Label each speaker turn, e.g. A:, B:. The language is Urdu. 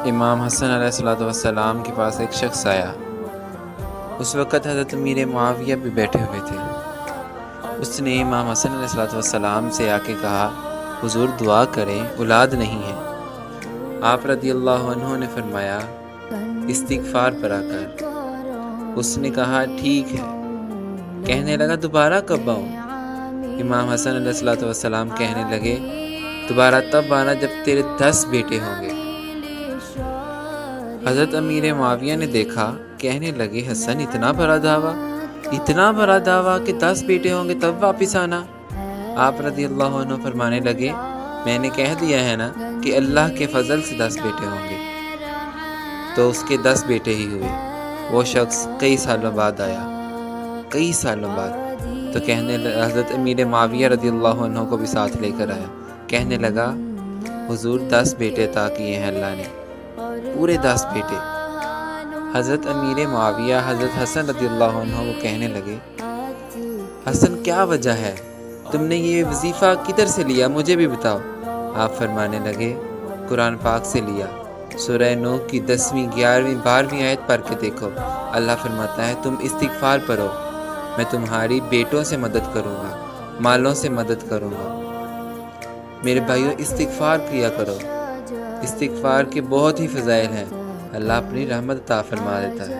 A: امام حسن علیہ الصلوۃ والسلام کے پاس ایک شخص آیا۔ اس وقت حضرت امیر معاویہ بھی بیٹھے ہوئے تھے۔ اس نے امام حسن علیہ الصلوۃ والسلام سے آ کے کہا، حضور دعا کریں، اولاد نہیں ہے۔ آپ رضی اللہ عنہ نے فرمایا، استغفار پڑھا کر۔ اس نے کہا ٹھیک ہے۔ کہنے لگا دوبارہ کب آؤں؟ امام حسن علیہ الصلوۃ والسلام کہنے لگے، دوبارہ تب آنا جب تیرے 10 بیٹے ہوں گے۔ حضرت امیر معاویہ نے دیکھا، کہنے لگے حسن اتنا بڑا دعویٰ کہ 10 بیٹے ہوں گے تب واپس آنا۔ آپ رضی اللہ عنہ فرمانے لگے، میں نے کہہ دیا ہے نا کہ اللہ کے فضل سے 10 بیٹے ہوں گے۔ تو اس کے 10 بیٹے ہی ہوئے۔ وہ شخص کئی سالوں بعد آیا، تو حضرت امیر معاویہ رضی اللہ عنہ کو بھی ساتھ لے کر آیا۔ کہنے لگا، حضور 10 بیٹے عطا کیے ہیں اللہ نے، پورے 10 بیٹے۔ حضرت امیر معاویہ حضرت حسن رضی اللہ عنہ کو کہنے لگے، حسن کیا وجہ ہے؟ تم نے یہ وظیفہ کدھر سے لیا؟ مجھے بھی بتاؤ۔ آپ فرمانے لگے، قرآن پاک سے لیا۔ سورہ نوح کی 10ویں 11ویں 12ویں آیت پڑھ کے دیکھو۔ اللہ فرماتا ہے تم استغفار پڑھو، میں تمہاری بیٹوں سے مدد کروں گا، مالوں سے مدد کروں گا۔ میرے بھائیو استغفار کیا کرو، استغفار کے بہت ہی فضائل ہیں، اللہ اپنی رحمت عطا فرما دیتا ہے۔